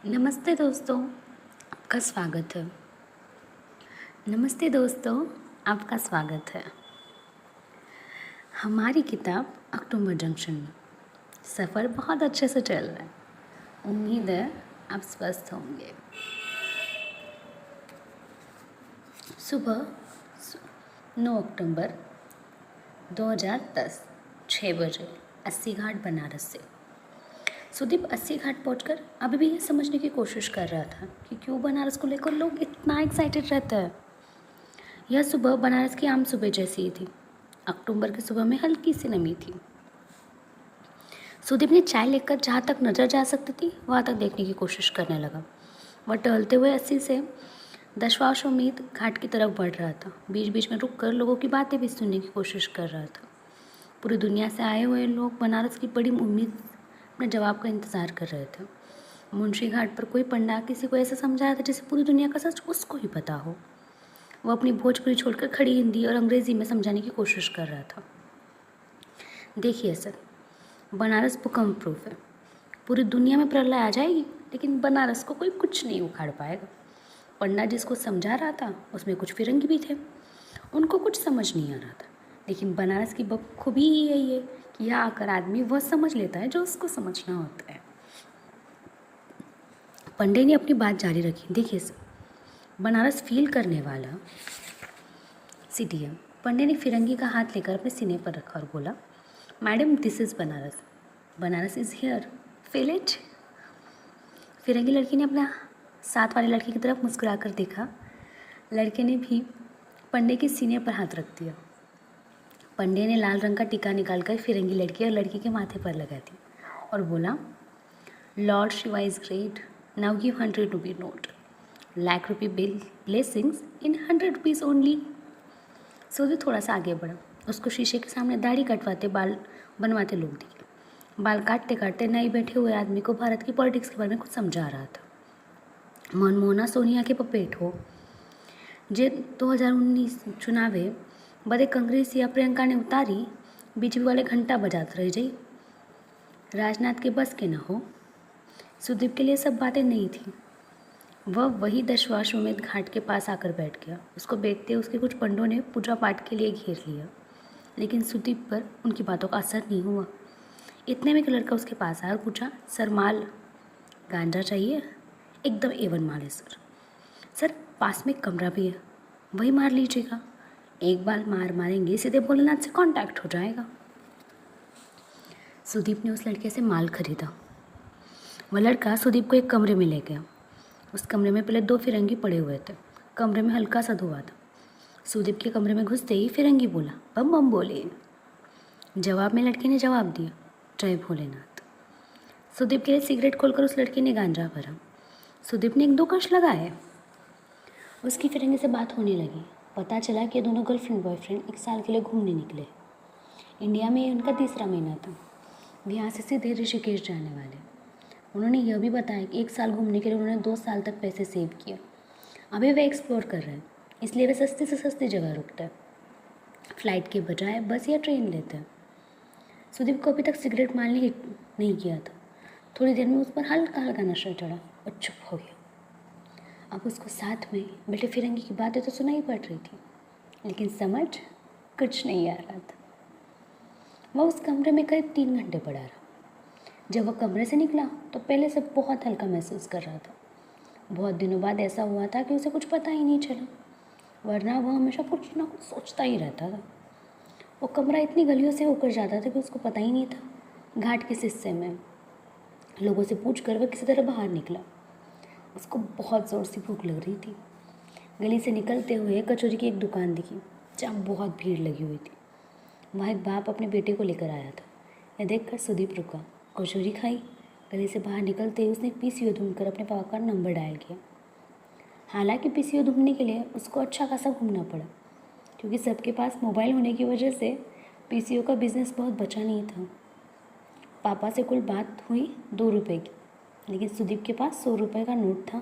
नमस्ते दोस्तों, आपका स्वागत है। नमस्ते दोस्तों, आपका स्वागत है। हमारी किताब अक्टूबर जंक्शन में सफ़र बहुत अच्छे से चल रहा है। उम्मीद है आप स्वस्थ होंगे। सुबह 9 अक्टूबर 2010 6 बजे 80 घाट बनारस से सुदीप 80 घाट पहुंचकर अभी भी ये समझने की कोशिश कर रहा था कि क्यों बनारस को लेकर लोग इतना एक्साइटेड रहते हैं। यह सुबह बनारस की आम सुबह जैसी ही थी। अक्टूबर की सुबह में हल्की सी नमी थी। सुदीप ने चाय लेकर जहाँ तक नजर जा सकती थी वहाँ तक देखने की कोशिश करने लगा। वह टहलते हुए 80 से दशाश्वमेध घाट की तरफ बढ़ रहा था। बीच बीच में रुक कर लोगों की बातें भी सुनने की कोशिश कर रहा था। पूरी दुनिया से आए हुए लोग बनारस की बड़ी उम्मीद अपने जवाब का इंतज़ार कर रहे थे। मुंशी घाट पर कोई पंडा किसी को ऐसा समझा रहा था जैसे पूरी दुनिया का सच उसको ही पता हो। वह अपनी भोजपुरी छोड़कर खड़ी हिंदी और अंग्रेज़ी में समझाने की कोशिश कर रहा था। देखिए सर, बनारस भूकंप प्रूफ है। पूरी दुनिया में प्रलय आ जाएगी लेकिन बनारस को कोई कुछ नहीं उखाड़ पाएगा। पंडा जिसको समझा रहा था उसमें कुछ फिरंगी भी थे। उनको कुछ समझ नहीं आ रहा था, लेकिन बनारस की बखूबी ही यही है कि यहाँ आकर आदमी वह समझ लेता है जो उसको समझना होता है। पंडे ने अपनी बात जारी रखी। देखिए सर, बनारस फील करने वाला सिटी है। पंडे ने फिरंगी का हाथ लेकर अपने सीने पर रखा और बोला, madam this is Banaras. Banaras is here, feel it. फिरंगी लड़की ने अपना साथ वाले लड़के की तरफ मुस्कुरा कर देखा। लड़के ने भी पंडे के सीने पर हाथ रख दिया। पंडे ने लाल रंग का टीका निकालकर फिरंगी लड़की और लड़की के माथे पर लगा दी और बोला, lord Shiva is great, now give 100 rupee note, lakh rupee bill blessings in 100 rupees only. सूर्य थोड़ा सा आगे बढ़ा। उसको शीशे के सामने दाढ़ी कटवाते बाल बनवाते लोग दिखे। बाल काटते काटते नए बैठे हुए आदमी को भारत की पॉलिटिक्स के बारे में कुछ समझा रहा था। मनमोहना सोनिया के पपेट हो जे 2019 चुनावे बड़े कांग्रेस या प्रियंका ने उतारी, बीजेपी वाले घंटा बजाते रह जाई, राजनाथ के बस के न हो। सुदीप के लिए सब बातें नहीं थी। वह वही दशाश्वमेध घाट के पास आकर बैठ गया। उसको देखते उसके कुछ पंडों ने पूजा पाठ के लिए घेर लिया, लेकिन सुदीप पर उनकी बातों का असर नहीं हुआ। इतने में एक लड़का उसके पास आया और पूछा, सर माल गांजा चाहिए? एकदम A1 माल है सर। सर पास में एक कमरा भी है, वही मार लीजिएगा। एक बार मारेंगे सीधे भोलेनाथ से कांटेक्ट हो जाएगा। सुदीप ने उस लड़के से माल खरीदा। वह लड़का सुदीप को एक कमरे में ले गया। उस कमरे में पहले 2 फिरंगी पड़े हुए थे। कमरे में हल्का सा धुआं था। सुदीप के कमरे में घुसते ही फिरंगी बोला, बम बम बोले। जवाब में लड़के ने जवाब दिया, जय भोलेनाथ। सुदीप के लिए सिगरेट खोलकर उस लड़के ने गांजा भरा। सुदीप ने 1-2 कश लगाए। उसकी फिरंगी से बात होने लगी। पता चला कि ये दोनों गर्लफ्रेंड बॉयफ्रेंड 1 साल के लिए घूमने निकले। इंडिया में उनका 3रा महीना था। वे यहाँ से सीधे ऋषिकेश जाने वाले। उन्होंने यह भी बताया कि 1 साल घूमने के लिए उन्होंने 2 साल तक पैसे सेव किए। अभी वे एक्सप्लोर कर रहे हैं, इसलिए वे सस्ती से सस्ती जगह रुकते हैं। फ़्लाइट के बजाय बस या ट्रेन लेते हैं। सुदीप को अभी तक सिगरेट मारने नहीं किया था। थोड़ी देर में उस पर हल्का हल्का नशा चढ़ा और चुप हो गया। अब उसको साथ में बैठे फिरंगी की बातें तो सुनाई पड़ रही थी, लेकिन समझ कुछ नहीं आ रहा था। वह उस कमरे में करीब 3 घंटे पड़ा रहा। जब वह कमरे से निकला तो पहले से बहुत हल्का महसूस कर रहा था। बहुत दिनों बाद ऐसा हुआ था कि उसे कुछ पता ही नहीं चला, वरना वह हमेशा कुछ ना कुछ सोचता ही रहता था। वो कमरा इतनी गलियों से होकर जाता था कि उसको पता ही नहीं था घाट किस हिस्से में। लोगों से पूछ कर वह किसी तरह बाहर निकला। उसको बहुत ज़ोर से भूख लग रही थी। गली से निकलते हुए कचौरी की एक दुकान दिखी जहाँ बहुत भीड़ लगी हुई थी। वहाँ एक बाप अपने बेटे को लेकर आया था। यह देखकर सुदीप रुका, कचौरी खाई। गली से बाहर निकलते ही उसने PCO ढूंढकर अपने पापा का नंबर डायल किया। हालांकि PCO ढूंढने के लिए उसको अच्छा खासा घूमना पड़ा, क्योंकि सबके पास मोबाइल होने की वजह से PCO का बिज़नेस बहुत बचा नहीं था। पापा से कुल बात हुई 2 रुपये की, लेकिन सुदीप के पास 100 रुपये का नोट था।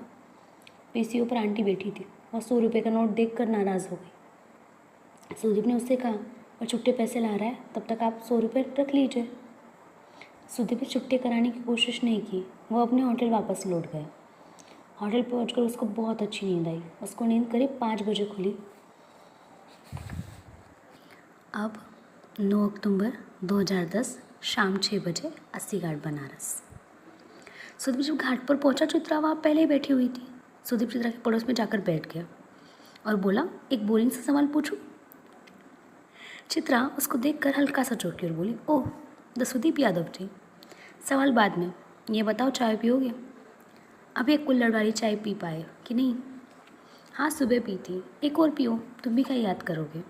PCO पर आंटी बैठी थी और 100 रुपये का नोट देखकर नाराज़ हो गई। सुदीप ने उससे कहा, और छुट्टे पैसे ला रहा है, तब तक आप 100 रुपये रख लीजिए। सुदीप ने छुट्टे कराने की कोशिश नहीं की। वो अपने होटल वापस लौट गया। होटल पहुंचकर उसको बहुत अच्छी नींद आई। उसको नींद करीब 5 बजे खुली। अब 9 अक्टूबर 2010 शाम 6 बजे 80 घाट बनारस। सुदीप जब घाट पर पहुंचा, चित्रा वहाँ पहले ही बैठी हुई थी। सुदीप चित्रा के पड़ोस में जाकर बैठ गया और बोला, एक बोरिंग सा सवाल पूछूं? चित्रा उसको देखकर हल्का सा चौंकी और बोली, ओह द सुदीप यादव जी। सवाल बाद में, ये बताओ चाय पियोगे? अभी एक कुल्हड़ वाली चाय पी पाए कि नहीं? हाँ सुबह पी थी, एक और पियो, तुम भी क्या याद करोगे?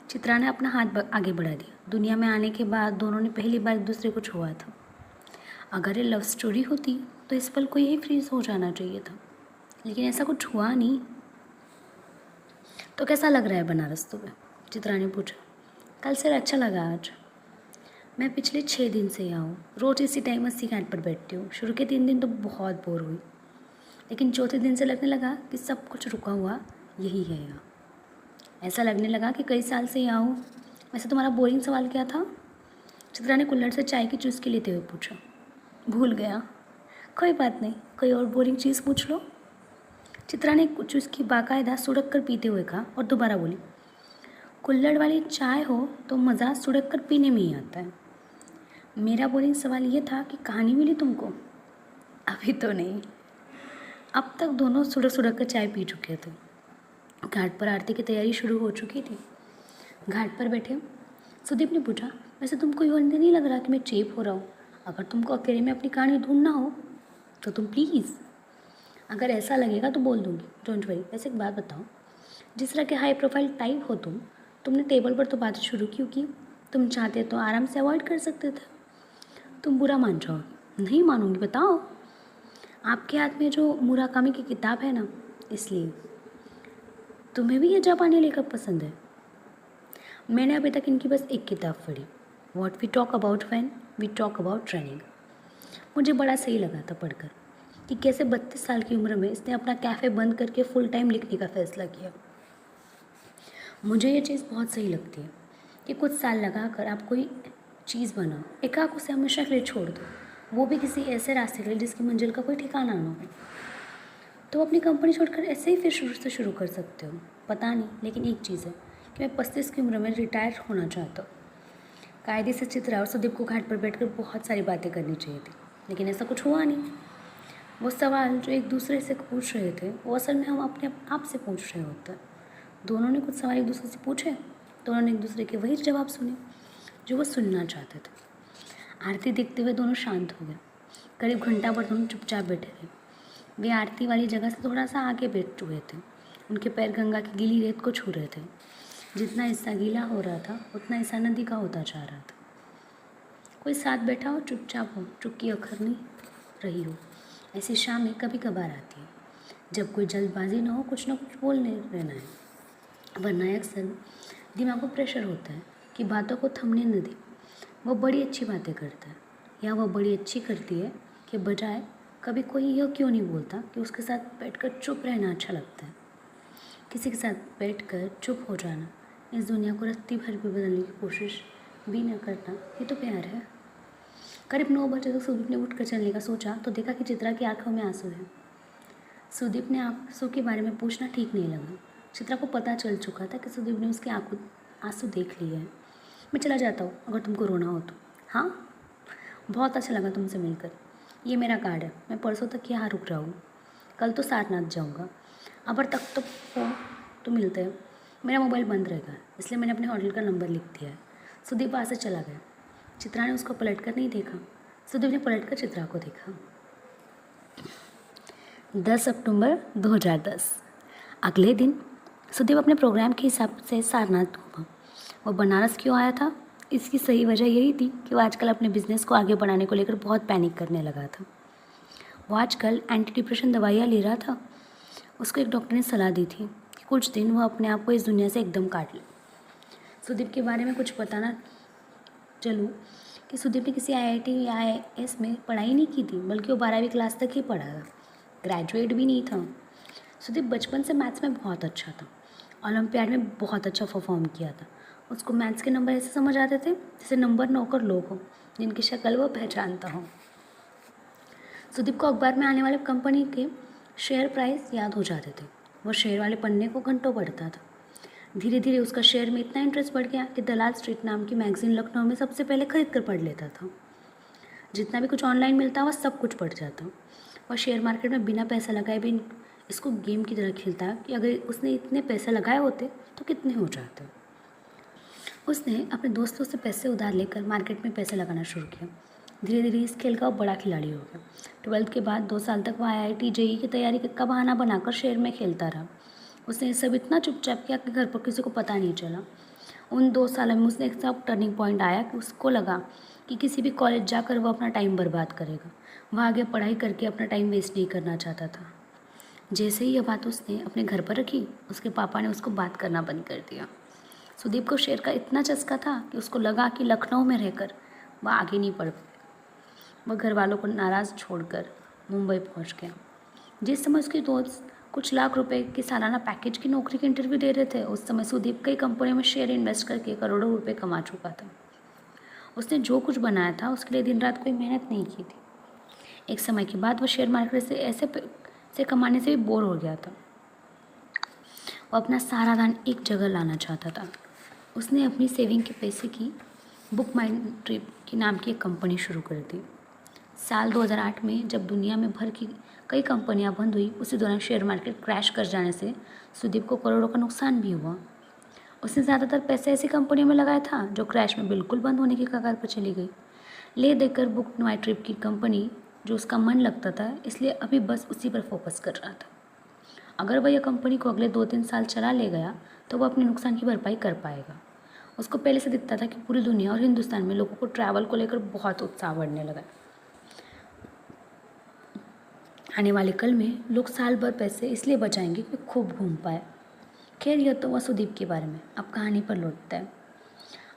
चित्रा ने अपना हाथ आगे बढ़ा दिया। दुनिया में आने के बाद दोनों ने पहली बार एक दूसरे को छुआ था। अगर ये लव स्टोरी होती तो इस पल को यही फ्रीज हो जाना चाहिए था, लेकिन ऐसा कुछ हुआ नहीं। तो कैसा लग रहा है बनारस तुम्हें? चित्रा ने पूछा। कल से अच्छा लगा आज। मैं पिछले 6 दिन से यहाँ हूँ, रोज़ इसी टाइम 80 घाट पर बैठती हूँ। शुरू के 3 दिन तो बहुत बोर हुई, लेकिन चौथे दिन से लगने लगा कि सब कुछ रुका हुआ यही है यहाँ। ऐसा लगने लगा कि कई साल से यहाँ हूँ। वैसे तुम्हारा बोरिंग सवाल क्या था? चित्रा ने कुल्हड़ से चाय की चुस्की लेते हुए पूछा। भूल गया। कोई बात नहीं, कोई और बोरिंग चीज़ पूछ लो। चित्रा ने चुस्की बाकायदा सुड़क कर पीते हुए कहा और दोबारा बोली, कुल्हड़ वाली चाय हो तो मज़ा सुड़क कर पीने में ही आता है। मेरा बोरिंग सवाल ये था कि कहानी मिली तुमको? अभी तो नहीं। अब तक दोनों सुड़क सुड़क कर चाय पी चुके थे। घाट पर आरती की तैयारी शुरू हो चुकी थी। घाट पर बैठे सुदीप ने पूछा, वैसे तुमको ये नहीं लग रहा कि मैं चेप हो रहा हूँ? अगर तुमको अकेले में अपनी कहानी ढूंढना हो तो तुम प्लीज़, अगर ऐसा लगेगा तो बोल दूँगी, डोंट वरी। वैसे एक बात बताओ, जिस तरह के हाई प्रोफाइल टाइप हो तुमने टेबल पर तो बात शुरू क्यों की? तुम चाहते तो आराम से अवॉइड कर सकते थे। तुम बुरा मान जाओगे। नहीं मानूंगी, बताओ। आपके हाथ में जो मुराकामी की किताब है ना, इसलिए। तुम्हें भी ये जापानी लेखक पसंद है? मैंने अभी तक इनकी बस एक किताब पढ़ी, what we talk about when we talk about training. मुझे बड़ा सही लगा था पढ़कर कि कैसे 32 साल की उम्र में इसने अपना कैफ़े बंद करके फुल टाइम लिखने का फ़ैसला किया। मुझे ये चीज़ बहुत सही लगती है कि कुछ साल लगा कर आप कोई चीज़ बनाओ, एकाक उसे हमेशा के लिए छोड़ दो, वो भी किसी ऐसे रास्ते के लिए जिसकी मंजिल का कोई ठिकाना ना हो। तो अपनी कंपनी छोड़कर ऐसे ही फिर शुरू से शुरू कर सकते हो। पता नहीं, लेकिन एक चीज़ है कि मैं 35 की उम्र में रिटायर होना चाहता हूँ। कायदे से चित्रा और सुदीप को घाट पर बैठकर बहुत सारी बातें करनी चाहिए थी, लेकिन ऐसा कुछ हुआ नहीं। वो सवाल जो एक दूसरे से पूछ रहे थे वो असल में हम अपने आप से पूछ रहे होते हैं। दोनों ने कुछ सवाल एक दूसरे से पूछे तो उन्होंने एक दूसरे के वही जवाब सुने जो वो सुनना चाहते थे। आरती देखते हुए दोनों शांत हो गए। करीब घंटा भर दोनों चुपचाप बैठे रहे। वे आरती वाली जगह से थोड़ा सा आगे बैठ हुए थे। उनके पैर गंगा की गीली रेत को छू रहे थे। जितना हिस्सा गीला हो रहा था उतना हिस्सा नदी का होता जा रहा था। कोई साथ बैठा हो, चुपचाप हो, चुप्पी अखरनी रही हो। ऐसी शामें कभी कभार आती है जब कोई जल्दबाजी ना हो, कुछ ना कुछ बोलने रहना है, वरना अक्सर दिमाग को प्रेशर होता है कि बातों को थमने न दे। वो बड़ी अच्छी बातें करता है या वह बड़ी अच्छी करती है कि बजाय कभी कोई यह क्यों नहीं बोलता कि उसके साथ बैठकर चुप रहना अच्छा लगता है। किसी के साथ बैठकर चुप हो जाना, इस दुनिया को रत्ती भर भी बदलने की कोशिश भी न करना, ये तो प्यार है। करीब 9 बजे तक सुदीप ने उठकर चलने का सोचा तो देखा कि चित्रा की आंखों में आंसू है। सुदीप ने आंसू के बारे में पूछना ठीक नहीं लगा। चित्रा को पता चल चुका था कि सुदीप ने उसके आंसू देख लिए हैं। मैं चला जाता हूँ अगर तुमको रोना हो तो। हाँ, बहुत अच्छा लगा तुमसे मिलकर। ये मेरा कार्ड है, मैं परसों तक यहाँ रुक रहा हूँ, कल तो सारनाथ जाऊँगा। अबर तक तो हो तो मिलते हैं। मेरा मोबाइल बंद रहेगा इसलिए मैंने अपने होटल का नंबर लिख दिया है। सुदीप वहाँ से चला गया। चित्रा ने उसको पलट कर नहीं देखा। सुदीप ने पलट कर चित्रा को देखा। 10 अक्टूबर 2010। अगले दिन सुदीप अपने प्रोग्राम के हिसाब से सारनाथ घूमा। वो बनारस क्यों आया था? इसकी सही वजह यही थी कि वो आजकल अपने बिजनेस को आगे बढ़ाने को लेकर बहुत पैनिक करने लगा था। वो आजकल एंटी डिप्रेशन दवाइयाँ ले रहा था। उसको एक डॉक्टर ने सलाह दी थी कि कुछ दिन वो अपने आप को इस दुनिया से एकदम काट ले। सुदीप के बारे में कुछ बताना चलूँ कि सुदीप ने किसी IIT या IIS में पढ़ाई नहीं की थी, बल्कि वो 12वीं क्लास तक ही पढ़ा था, ग्रेजुएट भी नहीं था। सुदीप बचपन से मैथ्स में बहुत अच्छा था। ओलंपियाड में बहुत अच्छा परफॉर्म किया था। उसको मैथ्स के नंबर ऐसे समझ आते थे जैसे नंबर नौकर लोग हों जिनकी शक्ल वो पहचानता हो। सुदीप को अखबार में आने वाले कंपनी के शेयर प्राइस याद हो जाते थे। वो शेयर वाले पन्ने को घंटों पढ़ता था। धीरे धीरे उसका शेयर में इतना इंटरेस्ट बढ़ गया कि दलाल स्ट्रीट नाम की मैगजीन लखनऊ में सबसे पहले खरीद कर पढ़ लेता था। जितना भी कुछ ऑनलाइन मिलता वह सब कुछ पढ़ जाता। वह शेयर मार्केट में बिना पैसा लगाए भी इसको गेम की तरह खेलता कि अगर उसने इतने पैसे लगाए होते तो कितने हो जाते। उसने अपने दोस्तों से पैसे उधार लेकर मार्केट में पैसे लगाना शुरू किया। धीरे धीरे इस खेल का वो बड़ा खिलाड़ी हो गया। 12th के बाद 2 साल तक वह IIT JEE की तैयारी का बहाना बनाकर शेयर में खेलता रहा। उसने ये सब इतना चुपचाप किया कि घर पर किसी को पता नहीं चला। उन 2 सालों में उसने एक सब टर्निंग पॉइंट आया कि उसको लगा कि किसी भी कॉलेज जाकर वो अपना टाइम बर्बाद करेगा। वह आगे पढ़ाई करके अपना टाइम वेस्ट नहीं करना चाहता था। जैसे ही यह बात उसने अपने घर पर रखी, उसके पापा ने उसको बात करना बंद कर दिया। सुदीप को शेर का इतना चस्का था कि उसको लगा कि लखनऊ में रहकर वह आगे नहीं पढ़ पाए। वह घर वालों को नाराज़ छोड़कर मुंबई पहुंच गया। जिस समय उसके दोस्त कुछ लाख रुपए की सालाना पैकेज की नौकरी के इंटरव्यू दे रहे थे, उस समय सुदीप कई कंपनियों में शेयर इन्वेस्ट करके करोड़ों रुपए कमा चुका था। उसने जो कुछ बनाया था उसके लिए दिन रात कोई मेहनत नहीं की थी। एक समय के बाद वह शेयर मार्केट से ऐसे कमाने से भी बोर हो गया था। वो अपना सारा धन एक जगह लाना चाहता था। उसने अपनी सेविंग के पैसे की बुक माई ट्रिप की नाम की एक कंपनी शुरू कर दी। साल 2008 में जब दुनिया में भर की कई कंपनियां बंद हुई, उसी दौरान शेयर मार्केट क्रैश कर जाने से सुदीप को करोड़ों का नुकसान भी हुआ। उसने ज़्यादातर पैसे ऐसी कंपनियों में लगाया था जो क्रैश में बिल्कुल बंद होने की कगार पर चली गई। ले देकर बुक माई ट्रिप की कंपनी जो उसका मन लगता था, इसलिए अभी बस उसी पर फोकस कर रहा था। अगर वह यह कंपनी को अगले 2-3 साल चला ले गया तो वह अपने नुकसान की भरपाई कर पाएगा। उसको पहले से दिखता था कि पूरी दुनिया और हिंदुस्तान में लोगों को ट्रैवल को लेकर बहुत उत्साह बढ़ने लगा। आने वाले कल में लोग साल भर पैसे इसलिए बचाएंगे कि खूब घूम पाए। खैर, यह तो वह सुदीप के बारे में। अब कहानी पर लौटता है।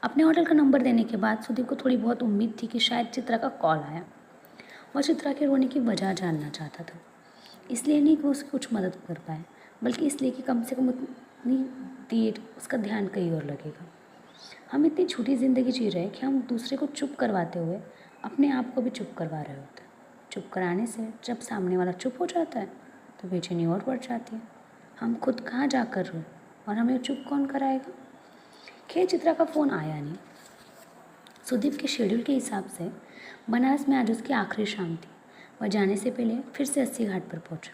अपने होटल का नंबर देने के बाद सुदीप को थोड़ी बहुत उम्मीद थी कि शायद चित्रा का कॉल आया। वह चित्रा के रोने की वजह जानना चाहता था। इसलिए नहीं कि वो उसकी कुछ मदद कर पाए, बल्कि इसलिए कि कम से कम उतनी देर उसका ध्यान कहीं और लगेगा। हम इतनी छोटी ज़िंदगी जी रहे हैं कि हम दूसरे को चुप करवाते हुए अपने आप को भी चुप करवा रहे होते हैं। चुप कराने से जब सामने वाला चुप हो जाता है तो बेचैनी और बढ़ जाती है। हम खुद कहाँ जाकर रोए और हमें चुप कौन कराएगा। खैर, चित्रा का फ़ोन आया नहीं। सुदीप के शेड्यूल के हिसाब से बनारस में आज उसकी आखिरी शाम थी। वह जाने से पहले फिर से 80 घाट पर पहुंचा।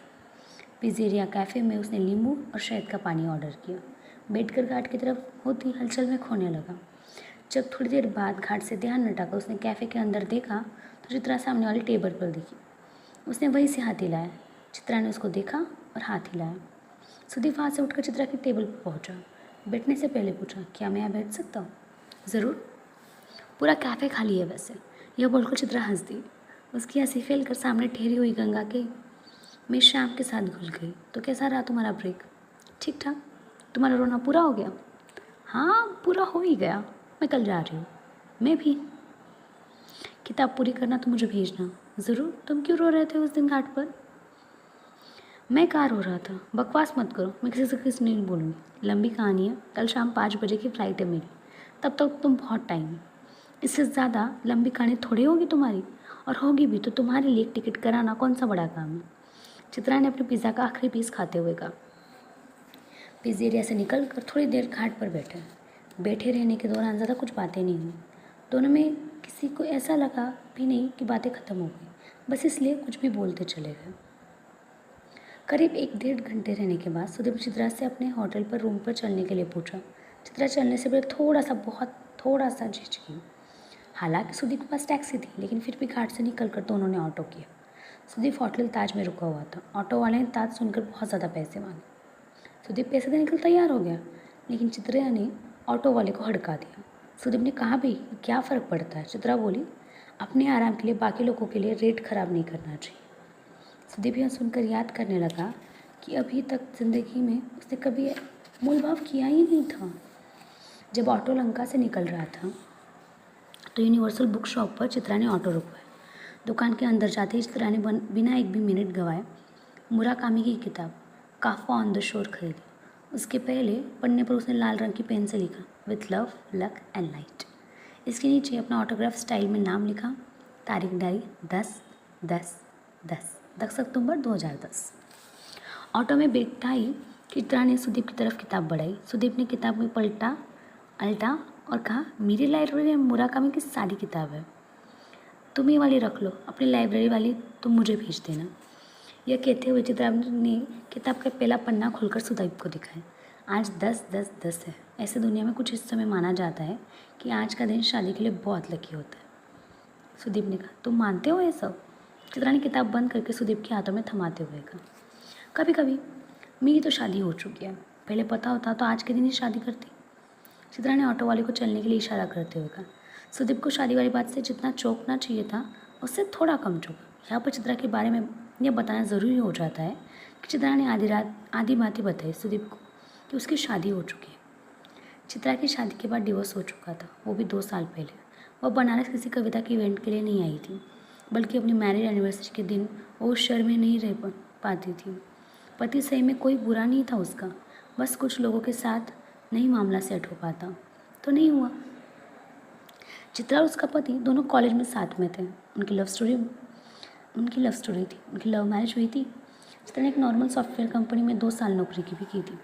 पिज़्ज़ेरिया कैफ़े में उसने नींबू और शहद का पानी ऑर्डर किया। बैठकर घाट की तरफ होती हलचल में खोने लगा। जब थोड़ी देर बाद घाट से ध्यान हटाकर उसने कैफ़े के अंदर देखा तो चित्रा सामने वाली टेबल पर दिखी। उसने वहीं से हाथ हिलाया। चित्रा ने उसको देखा और हाथ हिलाया। सुदीप वहाँ से उठकर चित्रा की टेबल पर पहुँचा। बैठने से पहले पूछा, क्या मैं यहाँ बैठ सकता हूँ? ज़रूर। पूरा कैफ़े खाली है वैसे। यह बोलकर चित्रा हंस दी। उसकी हंसी फैलकर सामने ठहरी हुई गंगा के मैं शाम के साथ घुल गई। तो कैसा रहा तुम्हारा ब्रेक? ठीक ठाक। तुम्हारा रोना पूरा हो गया? हाँ, पूरा हो ही गया। मैं कल जा रही हूँ। मैं भी। किताब पूरी करना तो मुझे भेजना। ज़रूर। तुम क्यों रो रहे थे उस दिन घाट पर? मैं कहाँ रो रहा था? बकवास मत करो, मैं किसी से कुछ नहीं बोलूँगी। लंबी कहानी है। कल शाम 5 बजे की फ़्लाइट है मेरी। तब तक तुम बहुत टाइम है। इससे ज़्यादा लंबी कहानी थोड़ी होगी तुम्हारी, और होगी भी तो तुम्हारे लिए एक टिकट कराना कौन सा बड़ा काम है। चित्रा ने अपने पिज़्ज़ा का आखिरी पीस खाते हुए कहा। पिज़्ज़ेरिया से निकल कर थोड़ी देर घाट पर बैठे रहने के दौरान ज़्यादा कुछ बातें नहीं हुई। दोनों में किसी को ऐसा लगा भी नहीं कि बातें ख़त्म हो गई, बस इसलिए कुछ भी बोलते चले गए। करीब 1-1.5 घंटे रहने के बाद सुदीप चित्रा से अपने होटल पर रूम पर चलने के लिए पूछा। चित्रा चलने से पहले बहुत थोड़ा सा झिझकी। हालांकि सुदीप के पास टैक्सी थी, लेकिन फिर भी घाट से निकलकर दोनों ने ऑटो किया। सुदीप होटल ताज में रुका हुआ था। ऑटो वाले ने ताज सुनकर बहुत ज़्यादा पैसे मांगे। सुदीप पैसे देने के लिए तैयार हो गया, लेकिन चित्रा ने ऑटो वाले को हड़का दिया। सुदीप ने कहा, भी क्या फ़र्क पड़ता है? चित्रा बोली, अपने आराम के लिए बाकी लोगों के लिए रेट ख़राब नहीं करना चाहिए। सुदीप यह सुनकर याद करने लगा कि अभी तक ज़िंदगी में उसने कभी मोल भाव किया ही नहीं था। जब ऑटो लंका से निकल रहा था तो यूनिवर्सल बुक शॉप पर चित्रा ने ऑटो रुकवाया। दुकान के अंदर जाते ही चित्रा ने बिना एक भी मिनट गवाए मुराकामी की किताब काफ़ा ऑन द शोर खरीदी। उसके पहले पन्ने पर उसने लाल रंग की पेन से लिखा, with love, luck and light. इसके नीचे अपना ऑटोग्राफ स्टाइल में नाम लिखा, तारीख डाली 10/10/10 10 सितंबर 2010। ऑटो में बैठा ही चित्रा ने सुदीप की तरफ किताब बढ़ाई। सुदीप ने किताब में अल्टा और कहा, मेरी लाइब्रेरी में मुराकामी की सारी किताब है, तुम ये वाली रख लो, अपनी लाइब्रेरी वाली तुम मुझे भेज देना। यह कहते हुए चित्रा ने किताब का पहला पन्ना खोलकर सुदीप को दिखाया। आज 10-10-10 है। ऐसे दुनिया में कुछ हिस्सों में माना जाता है कि आज का दिन शादी के लिए बहुत लकी होता है। सुदीप ने कहा, तुम मानते हो ये सब? चित्रा ने किताब बंद करके सुदीप के हाथों में थमाते हुए कहा, कभी कभी। मेरी तो शादी हो चुकी है, पहले पता होता तो आज के दिन ही शादी करती। चित्रा ने ऑटो वाले को चलने के लिए इशारा करते हुए कहा। सुदीप को शादी वाली बात से जितना चौंकना चाहिए था उससे थोड़ा कम चौंका। यहाँ पर चित्रा के बारे में यह बताना ज़रूरी हो जाता है कि चित्रा ने आधी बात ही बताई सुदीप को कि उसकी शादी हो चुकी है। चित्रा की शादी के बाद डिवोर्स हो चुका था, वो भी 2 साल पहले। वह बनारस किसी कविता के इवेंट के लिए नहीं आई थी, बल्कि अपनी मैरिज एनिवर्सरी के दिन वो उस शहर में नहीं रह पाती थी। पति सही में कोई बुरा नहीं था उसका, बस कुछ लोगों के साथ नहीं मामला सेट हो पाता तो नहीं हुआ। चित्रा और उसका पति दोनों कॉलेज में साथ में थे। उनकी लव स्टोरी थी। उनकी लव मैरिज हुई थी। चित्रा ने एक नॉर्मल सॉफ्टवेयर कंपनी में 2 साल नौकरी की भी की थी।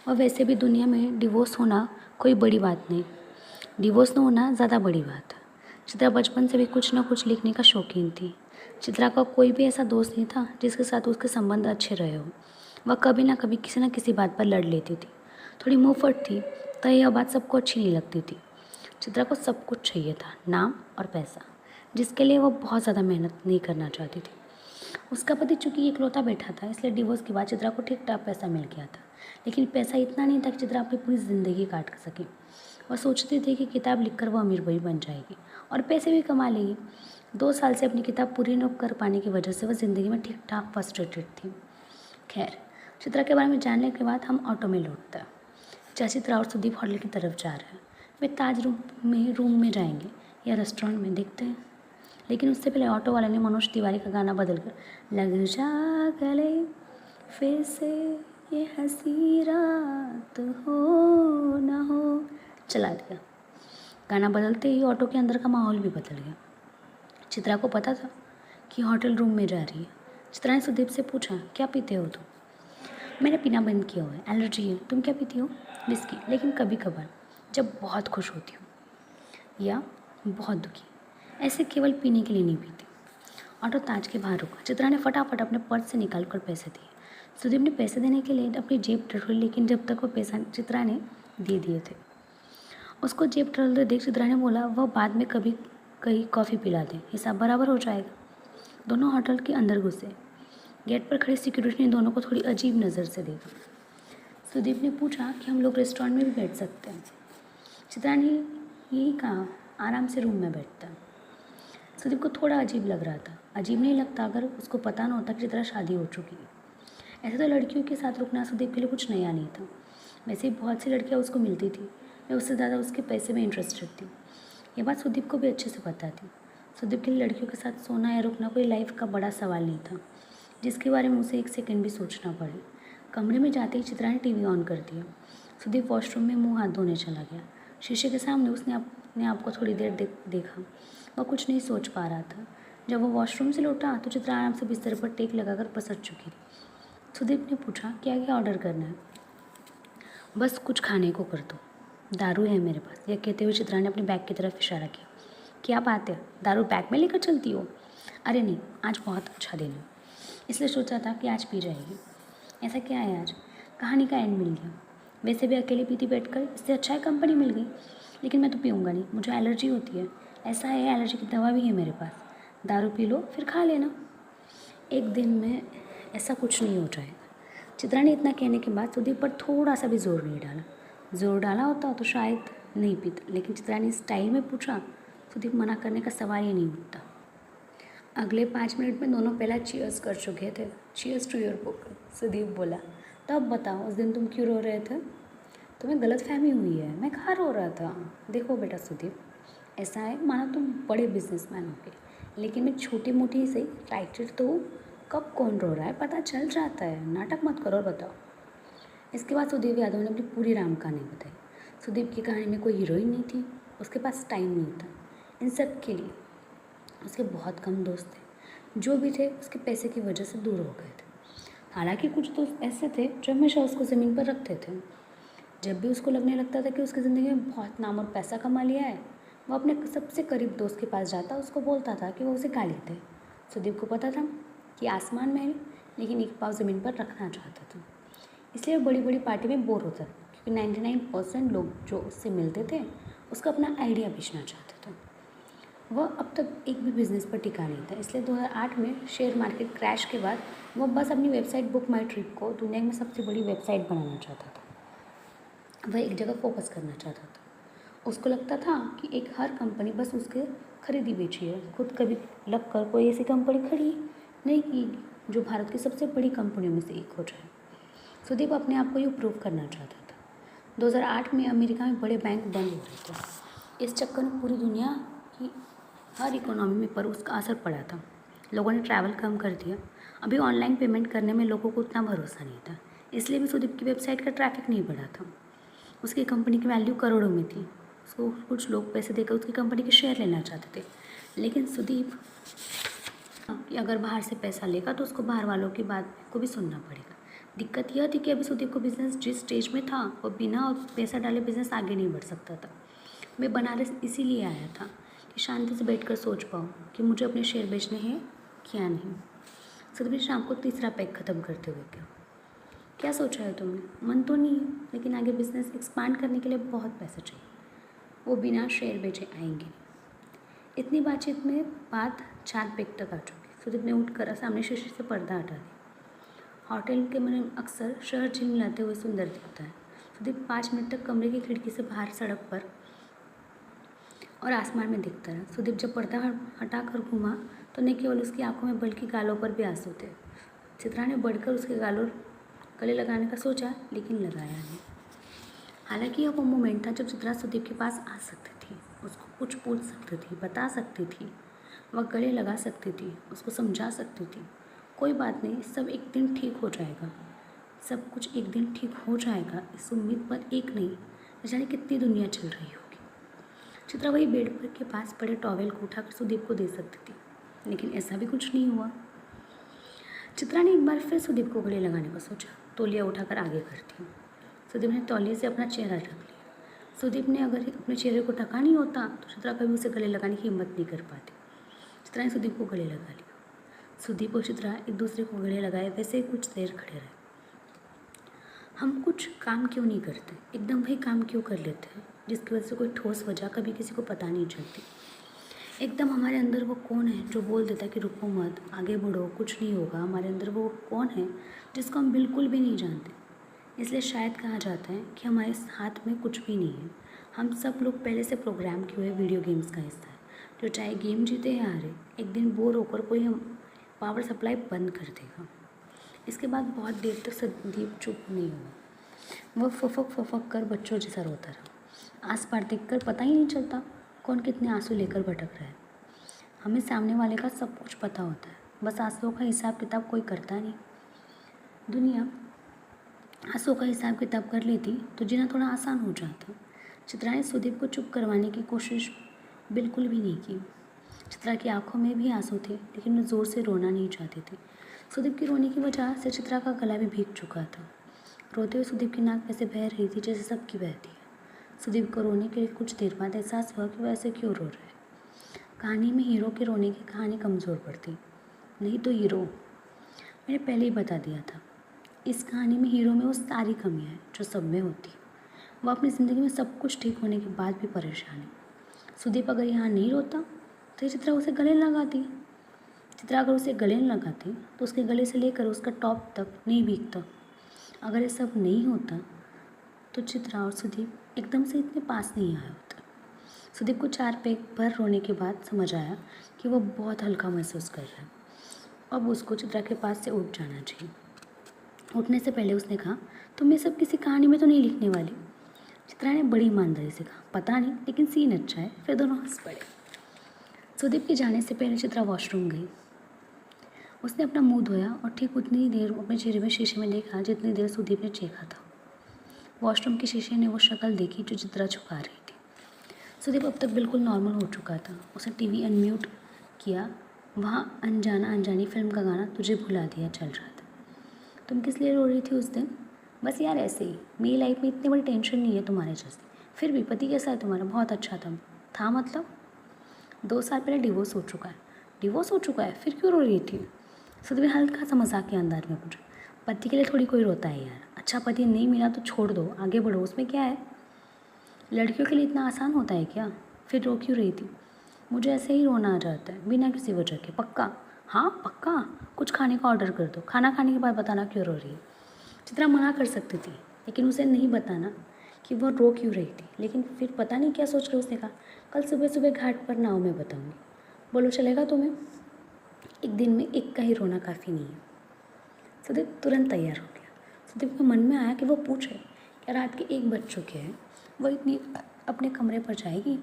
और वैसे भी दुनिया में डिवोर्स होना कोई बड़ी बात नहीं, डिवोर्स न होना ज़्यादा बड़ी बात है। चित्रा बचपन से भी कुछ ना कुछ लिखने का शौकीन थी। चित्रा का कोई भी ऐसा दोस्त नहीं था जिसके साथ उसके संबंध अच्छे रहे हो। वह कभी ना कभी किसी न किसी बात पर लड़ लेती थी। थोड़ी मुँहफट थी तो यह बात सबको अच्छी नहीं लगती थी। चित्रा को सब कुछ चाहिए था, नाम और पैसा, जिसके लिए वो बहुत ज़्यादा मेहनत नहीं करना चाहती थी। उसका पति चूँकि इकलौता बैठा था, इसलिए डिवोर्स के बाद चित्रा को ठीक ठाक पैसा मिल गया था। लेकिन पैसा इतना नहीं था कि चित्रा अपनी पूरी ज़िंदगी काट सके। वह सोचती थी कि किताब लिखकर वह अमीर भी बन जाएगी और पैसे भी कमा लेगी। 2 साल से अपनी किताब पूरी न कर पाने की वजह से वह ज़िंदगी में ठीक ठाक फ्रस्ट्रेटेड थी। खैर, चित्रा के बारे में जानने के बाद हम ऑटो में लौटते हैं। चित्रा और सुदीप होटल की तरफ जा रहे हैं। वे ताज रूम में जाएंगे या रेस्टोरेंट में, देखते हैं। लेकिन उससे पहले ऑटो वाले ने मनोज तिवारी का गाना बदलकर लग जा गले फिर से ये हंसी रात हो ना हो चला दिया। गाना बदलते ही ऑटो के अंदर का माहौल भी बदल गया। चित्रा को पता था कि होटल रूम में जा रही है। चित्रा ने सुदीप से पूछा, क्या पीते हो तुम? मैंने पीना बंद किया हुआ है, एलर्जी है। तुम क्या पीती हो? विस्की, लेकिन कभी कभार, जब बहुत खुश होती हूँ या बहुत दुखी, ऐसे केवल पीने के लिए नहीं पीती। ऑटो ताज के बाहर रुका। चित्रा ने फटाफट अपने पर्स से निकाल कर पैसे दिए। सुदीप ने पैसे देने के लिए अपनी जेब टटोली, लेकिन जब तक वो पैसा चित्रा ने दे दिए थे। उसको जेब टटोलते देख चित्रा ने बोला, वह बाद में कभी कहीं कॉफ़ी पिला दें, हिसाब बराबर हो जाएगा। दोनों होटल के अंदर घुसे। गेट पर खड़े सिक्योरिटी ने दोनों को थोड़ी अजीब नज़र से देखा। सुदीप ने पूछा कि हम लोग रेस्टोरेंट में भी बैठ सकते हैं। चित्रा ने यही कहा, आराम से रूम में बैठता। सुदीप को थोड़ा अजीब लग रहा था। अजीब नहीं लगता अगर उसको पता ना होता कि चित्रा शादी हो चुकी है। ऐसे तो लड़कियों के साथ रुकना सुदीप के लिए कुछ नया नहीं था। वैसे ही बहुत सी लड़कियां उसको मिलती थी, मैं उससे ज़्यादा उसके पैसे में इंटरेस्टेड थी। ये बात सुदीप को भी अच्छे से पता थी। सुदीप के लिए लड़कियों के साथ सोना या रुकना कोई लाइफ का बड़ा सवाल नहीं था जिसके बारे में उसे 1 सेकंड भी सोचना पड़े। कमरे में जाते ही चित्रा ने टीवी ऑन कर दिया। सुदीप वॉशरूम में मुंह हाथ धोने चला गया। शीशे के सामने उसने अपने आप को थोड़ी देर देखा। वह कुछ नहीं सोच पा रहा था। जब वह वॉशरूम से लौटा तो चित्रा आराम से बिस्तर पर टेक लगाकर पसर चुकी थी। सुदीप ने पूछा, क्या क्या ऑर्डर करना है? बस कुछ खाने को कर दो, दारू है मेरे पास। यह कहते हुए चित्रा ने अपने बैग की तरफ इशारा किया। क्या बात है, दारू बैग में लेकर चलती हो? अरे नहीं, आज बहुत अच्छा दिन है, इसलिए सोचा था कि आज पी जाएगी। ऐसा क्या है आज? कहानी का एंड मिल गया। वैसे भी अकेले पीती बैठकर इससे अच्छा है कंपनी मिल गई। लेकिन मैं तो पीऊँगा नहीं, मुझे एलर्जी होती है। ऐसा है, एलर्जी की दवा भी है मेरे पास। दारू पी लो फिर खा लेना, एक दिन में ऐसा कुछ नहीं हो जाएगा। चित्रा ने इतना कहने के बाद सुदीप पर थोड़ा सा भी जोर नहीं डाला। जोर डाला होता तो शायद नहीं पीता, लेकिन चित्रा ने स्टाइल में पूछा, सुदीप मना करने का सवाल ही नहीं उठता। अगले 5 मिनट में दोनों पहला चीयर्स कर चुके थे। Cheers to your book, Sudeep बोला। तो अब बताओ, उस दिन तुम क्यों रो रहे थे? तुम्हें गलतफहमी हुई है, मैं कहाँ रो रहा था। देखो बेटा सुदीप, ऐसा है मानो तुम बड़े बिजनेसमैन हो गए, लेकिन मैं छोटी मोटी से राइटर तो हूँ। कब कौन रो रहा है पता चल जाता है, नाटक मत करो और बताओ। इसके बाद सुदीप यादव ने अपनी पूरी राम कहानी बताई। सुदीप की कहानी में कोई हीरोइन नहीं थी, उसके पास टाइम नहीं था। इन सब के लिए उसके बहुत कम दोस्त थे, जो भी थे उसके पैसे की वजह से दूर हो गए थे। हालांकि कुछ दोस्त ऐसे थे जो हमेशा उसको ज़मीन पर रखते थे। जब भी उसको लगने लगता था कि उसकी ज़िंदगी में बहुत नाम और पैसा कमा लिया है, वो अपने सबसे करीब दोस्त के पास जाता, उसको बोलता था कि वो उसे गाली दे। सुदीप को पता था कि आसमान में है, लेकिन एक पाँव ज़मीन पर रखना चाहता था। इसलिए वो बड़ी बड़ी पार्टी में बोर होता था, क्योंकि 99% लोग जो उससे मिलते थे उसका अपना आइडिया बेचना चाहते थे। वह अब तक एक भी बिजनेस पर टिका नहीं था, इसलिए 2008 में शेयर मार्केट क्रैश के बाद वह बस अपनी वेबसाइट बुक माई ट्रिप को दुनिया में सबसे बड़ी वेबसाइट बनाना चाहता था। वह एक जगह फोकस करना चाहता था। उसको लगता था कि एक हर कंपनी बस उसके खरीदी बेची है, खुद कभी लग कर कोई ऐसी कंपनी खड़ी नहीं की जो भारत की सबसे बड़ी कंपनियों में से एक हो जाए। सुदीप अपने आप को ये प्रूव करना चाहता था। 2008 में अमेरिका में बड़े बैंक बंद हो रहे थे। इस चक्कर में पूरी दुनिया की हर इकोनॉमी में पर उसका असर पड़ा था। लोगों ने ट्रैवल कम कर दिया। अभी ऑनलाइन पेमेंट करने में लोगों को उतना भरोसा नहीं था, इसलिए भी सुदीप की वेबसाइट का ट्रैफिक नहीं बढ़ा था। उसकी कंपनी की वैल्यू करोड़ों में थी। उसको कुछ लोग पैसे देकर उसकी कंपनी के शेयर लेना चाहते थे, लेकिन सुदीप कि अगर बाहर से पैसा लेगा तो उसको बाहर वालों की बात को भी सुनना पड़ेगा। दिक्कत यह थी कि अभी सुदीप को बिजनेस जिस स्टेज में था वो बिना पैसा डाले बिजनेस आगे नहीं बढ़ सकता था। मैं बनारस इसीलिए आया था कि शांति से बैठकर सोच पाऊँ कि मुझे अपने शेयर बेचने हैं क्या नहीं। सुदीप ने शाम को तीसरा पैक ख़त्म करते हुए क्या क्या सोचा है तुमने? मन तो नहीं है, लेकिन आगे बिजनेस एक्सपांड करने के लिए बहुत पैसा चाहिए। वो बिना शेयर बेचे आएंगे। इतनी बातचीत में बात 4 पैक तक आ चुकी। सुदीप ने उठकर सामने शीशे से पर्दा हटा दिया। होटल के में अक्सर शहर झिलमिलाते हुए सुंदर दिखता है। सुदीप 5 मिनट तक कमरे की खिड़की से बाहर सड़क पर और आसमान में दिखता रहा। सुदीप जब पर्दा हटाकर घूमा तो न केवल उसकी आंखों में बल्कि गालों पर भी आंसू थे। चित्रा ने बढ़कर उसके गालों गले लगाने का सोचा, लेकिन लगाया नहीं। हालांकि यह वो मोमेंट था जब चित्रा सुदीप के पास आ सकती थी, उसको कुछ पूछ सकती थी, बता सकती थी, वह गले लगा सकती थी, उसको समझा सकती थी। कोई बात नहीं, सब एक दिन ठीक हो जाएगा, सब कुछ एक दिन ठीक हो जाएगा, इस उम्मीद पर एक नहीं न जाने कितनी दुनिया चल रही होगी। चित्रा वही बेड पर के पास पड़े टॉवेल को उठाकर सुदीप को दे सकती थी, लेकिन ऐसा भी कुछ नहीं हुआ। चित्रा ने एक बार फिर सुदीप को गले लगाने का सोचा। तौलिया उठाकर आगे करती हूँ। सुदीप ने तौलिए से अपना चेहरा ढक लिया। सुदीप ने अगर अपने चेहरे को ढका नहीं होता तो चित्रा कभी उसे गले लगाने की हिम्मत नहीं कर पाती। चित्रा ने सुदीप को गले लगा लिया। सुदीप और चित्रा एक दूसरे को गले लगाए वैसे ही कुछ देर खड़े रहे। हम कुछ काम क्यों नहीं करते, एकदम वही काम क्यों कर लेते हैं जिसकी वजह से कोई ठोस वजह कभी किसी को पता नहीं चलती। एकदम हमारे अंदर वो कौन है जो बोल देता है कि रुको मत, आगे बढ़ो, कुछ नहीं होगा। हमारे अंदर वो कौन है जिसको हम बिल्कुल भी नहीं जानते। इसलिए शायद कहा जाता है कि हमारे हाथ में कुछ भी नहीं है। हम सब लोग पहले से प्रोग्राम किए हुए वीडियो गेम्स का हिस्सा है, जो चाहे गेम जीते या हारे, एक दिन बोर होकर कोई हम पावर सप्लाई बंद कर देगा। इसके बाद बहुत देर तक संदीप चुप नहीं हुआ। वह फफक फफक कर बच्चों जैसा रोता रहा। आस पास देखकर पता ही नहीं चलता कौन कितने आंसू लेकर भटक रहा है। हमें सामने वाले का सब कुछ पता होता है, बस आंसुओं का हिसाब किताब कोई करता नहीं। दुनिया आंसुओं का हिसाब किताब कर लेती तो जीना थोड़ा आसान हो जाता। चित्रा ने सुदीप को चुप करवाने की कोशिश बिल्कुल भी नहीं की। चित्रा की आंखों में भी आंसू थे, लेकिन वो ज़ोर से रोना नहीं चाहती थी। सुदीप की रोने की वजह से चित्रा का गला भी भीग चुका था। रोते हुए सुदीप की नाक ऐसे बह रही थी जैसे सबकी बहती है। सुदीप को रोने के कुछ देर बाद एहसास हुआ कि वह ऐसे क्यों रो रहा है। कहानी में हीरो के रोने की कहानी कमज़ोर पड़ती, नहीं तो हीरो। मैंने पहले ही बता दिया था, इस कहानी में हीरो में वो सारी कमियाँ हैं जो सब में होती है। वह अपनी ज़िंदगी में सब कुछ ठीक होने के बाद भी परेशान है। सुदीप अगर यहाँ नहीं रोता तो चित्रा उसे गले लगाती। चित्रा अगर उसे गले लगाती तो उसके गले से लेकर उसका टॉप तक नहीं भीगता। अगर ये सब नहीं होता तो चित्रा और सुदीप एकदम से इतने पास नहीं आया होता। सुदीप को 4 पैक भर रोने के बाद समझ आया कि वो बहुत हल्का महसूस कर रहा है। अब उसको चित्रा के पास से उठ जाना चाहिए। उठने से पहले उसने कहा, तुम ये सब किसी कहानी में तो नहीं लिखने वाली? चित्रा ने बड़ी ईमानदारी से कहा, पता नहीं, लेकिन सीन अच्छा है। फिर दोनों हंस पड़े। सुदीप के जाने से पहले चित्रा वॉशरूम गई। उसने अपना मुंह धोया और ठीक उतनी देर अपने चेहरे में शीशे में देखा जितनी देर सुदीप ने चेखा था। वॉशरूम के शीशे ने वो शक्ल देखी जो चित्रा छुपा रही थी। सुदीप अब तक बिल्कुल नॉर्मल हो चुका था। उसने टीवी अनम्यूट किया। वहाँ अनजाना अनजानी फिल्म का गाना तुझे भुला दिया चल रहा था। तुम किस लिए रो रही थी उस दिन? बस यार ऐसे ही, मेरी लाइफ में इतनी बड़ी टेंशन नहीं है तुम्हारे जैसी। फिर भी पति कैसा है तुम्हारा? बहुत अच्छा था मतलब 2 साल पहले डिवोर्स हो चुका है। डिवोर्स हो चुका है, फिर क्यों रो रही थी? सुधीर ने हल्का सा मजाक के अंदाज में पूछा। पति के लिए थोड़ी कोई रोता है यार, अच्छा पति नहीं मिला तो छोड़ दो, आगे बढ़ो, उसमें क्या है? लड़कियों के लिए इतना आसान होता है क्या? फिर रो क्यों रही थी? मुझे ऐसे ही रोना आ जाता है बिना किसी वजह के। पक्का? हाँ पक्का। कुछ खाने का ऑर्डर कर दो, खाना खाने के बाद बताना क्यों रो रही है। चित्रा मना कर सकती थी लेकिन उसे नहीं बताना कि वह रो क्यों रही थी। लेकिन फिर पता नहीं क्या सोच कर उसने कहा, कल सुबह सुबह घाट पर नाव में बताऊंगी। बोलो चलेगा तुम्हें? एक दिन में एक का ही रोना काफ़ी नहीं है। सुदीप तुरंत तैयार हो गया। सुदीप के मन में आया कि वो पूछे क्या रात के 1 बज चुके हैं, वह इतनी अपने कमरे पर जाएगी?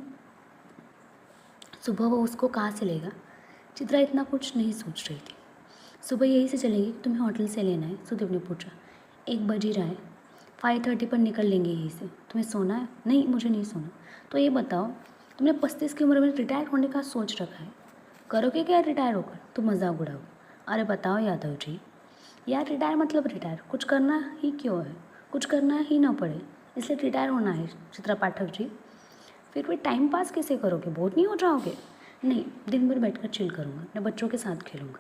सुबह वो उसको कहाँ से लेगा? चित्रा इतना कुछ नहीं सोच रही थी। सुबह यहीं से चलेगी, तुम्हें होटल से लेना है? सुदीप ने पूछा। 1 बज ही रहा है, 5:30 पर निकल लेंगे यहीं से। तुम्हें सोना है? नहीं मुझे नहीं सोना। तो ये बताओ, तुमने 35 की उम्र में रिटायर होने का सोच रखा है, करोगे क्या रिटायर होकर? तुम मजाक उड़ाओ। अरे बताओ यादव जी। यार रिटायर मतलब रिटायर, कुछ करना ही क्यों है? कुछ करना ही ना पड़े इसलिए रिटायर होना है चित्रा पाठक जी। फिर भी टाइम पास कैसे करोगे, बोर नहीं हो जाओगे? नहीं, दिन भर बैठकर चिल करूँगा, अपने बच्चों के साथ खेलूँगा,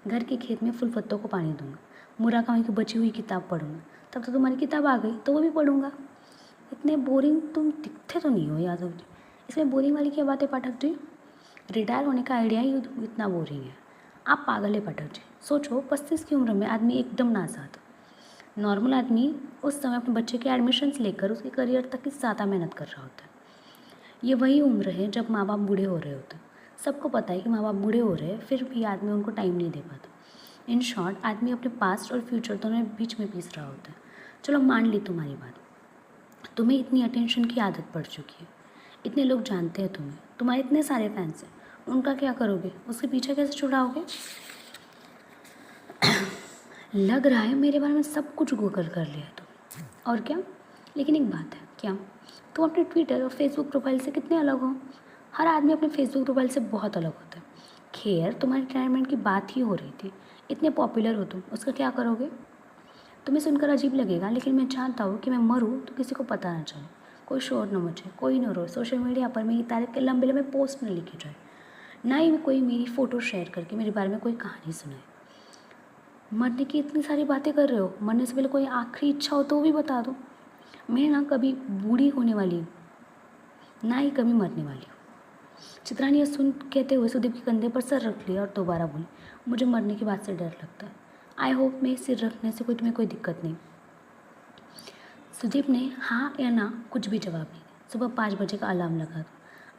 घर के खेत में फूल पत्तों को पानी दूंगा, मुराकामी की बची हुई किताब पढ़ूंगा। तब तो तुम्हारी किताब आ गई तो वो भी पढ़ूंगा। इतने बोरिंग तुम दिखते तो नहीं हो यादव जी। इसमें बोरिंग वाली क्या बात है पाठक जी? रिटायर होने का आइडिया ही इतना बोरिंग है। आप पागल है पाठक जी। सोचो 35 की उम्र में आदमी एकदम नासाज, नॉर्मल आदमी उस समय अपने बच्चे के एडमिशन्स लेकर उसके करियर तक की ज़्यादा मेहनत कर रहा होता है। ये वही उम्र है जब माँ बाप बूढ़े हो रहे होते हैं। सबको पता है कि माँ बाप बूढ़े हो रहे हैं, फिर भी आदमी उनको टाइम नहीं दे पाता। इन शॉर्ट आदमी अपने पास्ट और फ्यूचर दोनों बीच में पीस रहा होता है। चलो मान ली तुम्हारी बात, तुम्हें इतनी अटेंशन की आदत पड़ चुकी है, इतने लोग जानते हैं तुम्हें, तुम्हारे इतने सारे फैंस हैं, उनका क्या करोगे? उसके पीछे कैसे छुड़ाओगे? लग रहा है मेरे बारे में सब कुछ गूगल कर लिया तुम। और क्या? लेकिन एक बात है, क्या? तुम अपने ट्विटर और फेसबुक प्रोफाइल से कितने अलग हो? हर आदमी अपने फेसबुक प्रोफाइल से बहुत अलग होता है। खैर तुम्हारी रिटायरमेंट की बात ही हो रही थी, इतने पॉपुलर हो तुम, उसका क्या करोगे? तुम्हें सुनकर अजीब लगेगा लेकिन मैं चाहता हूँ कि मैं मरूँ तो किसी को पता ना चले, कोई शोर न मचे, कोई न रोए, सोशल मीडिया पर मेरी तारीफ के लंबे लंबे पोस्ट न लिखे जाए, ना ही कोई मेरी फ़ोटो शेयर करके मेरे बारे में कोई कहानी सुनाए। मरने की इतनी सारी बातें कर रहे हो, मरने से पहले कोई आखिरी इच्छा हो तो वो भी बता दो। मैं ना कभी बूढ़ी होने वाली हूँ, ना ही कभी मरने वाली हूँ। चित्रा ने यह सुन कहते हुए सुदीप के कंधे पर सर रख लिया और दोबारा बोली, मुझे मरने की बात से डर लगता है। आई होप मैं सिर रखने से तुम्हें कोई दिक्कत नहीं। सुदीप ने हाँ या ना कुछ भी जवाब नहीं दिया। सुबह 5 बजे का अलार्म लगा दो,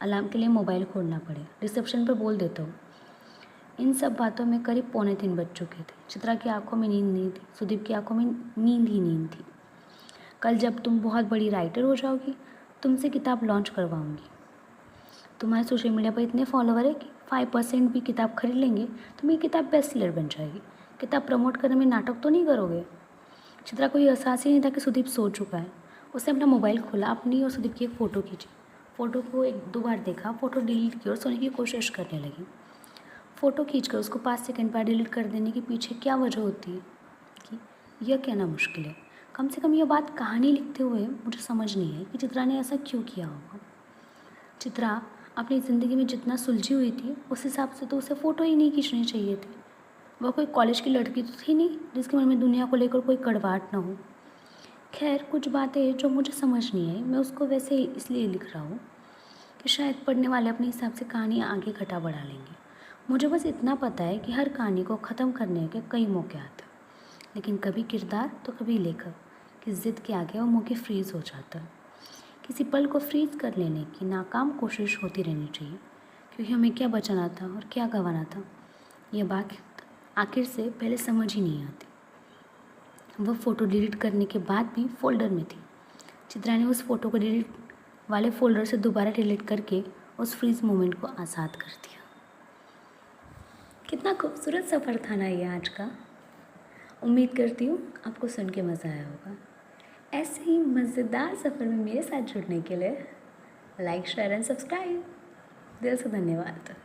अलार्म के लिए मोबाइल खोलना पड़ेगा, रिसेप्शन पर बोल देता हूँ। इन सब बातों में करीब 2:45 बज चुके थे। चित्रा की आंखों में नींद नहीं थी, सुदीप की आंखों में नींद ही नींद थी। कल जब तुम बहुत बड़ी राइटर हो जाओगी, तुमसे किताब लॉन्च करवाऊंगी। तुम्हारे सोशल मीडिया पर इतने फॉलोवर है कि 5% भी किताब खरीद लेंगे तो मेरी किताब बेस्ट सेलर बन जाएगी। किताब प्रमोट करने में नाटक तो नहीं करोगे? चित्रा को ये एहसास ही नहीं था कि सुदीप सो चुका है। उसने अपना मोबाइल खोला, अपनी और सुदीप की एक फ़ोटो खींची। फ़ोटो को 1-2 बार देखा, फ़ोटो डिलीट की और सोने की कोशिश करने लगी। फ़ोटो खींचकर उसको 5 सेकंड बाद डिलीट कर देने के पीछे क्या वजह होती है कि यह कहना मुश्किल है। कम से कम यह बात कहानी लिखते हुए मुझे समझ नहीं है कि चित्रा ने ऐसा क्यों किया होगा। चित्रा अपनी ज़िंदगी में जितना सुलझी हुई थी उस हिसाब से तो उसे फ़ोटो ही नहीं खींचने चाहिए थे। वह कोई कॉलेज की लड़की तो थी नहीं जिसके मन में दुनिया को लेकर कोई कड़वाहट ना हो। खैर कुछ बातें जो मुझे समझ नहीं आई, मैं उसको वैसे ही इसलिए लिख रहा हूँ कि शायद पढ़ने वाले अपने हिसाब से कहानी आगे घटा बढ़ा लेंगे। मुझे बस इतना पता है कि हर कहानी को ख़त्म करने के कई मौके आते हैं, लेकिन कभी किरदार तो कभी लेखक की ज़िद के आगे वो मौके फ्रीज़ हो जाता है। किसी पल को फ्रीज़ कर लेने की नाकाम कोशिश होती रहनी चाहिए, क्योंकि हमें क्या बचाना था और क्या गंवाना था यह बात आखिर से पहले समझ ही नहीं आती। वह फ़ोटो डिलीट करने के बाद भी फ़ोल्डर में थी। चित्रा ने उस फ़ोटो को डिलीट वाले फ़ोल्डर से दोबारा डिलीट करके उस फ्रीज़ मोमेंट को आज़ाद कर दिया। कितना खूबसूरत सफ़र था ना ये आज का। उम्मीद करती हूँ आपको सुन के मज़ा आया होगा। ऐसे ही मज़ेदार सफ़र में मेरे साथ जुड़ने के लिए लाइक शेयर एंड सब्सक्राइब। दिल से धन्यवाद।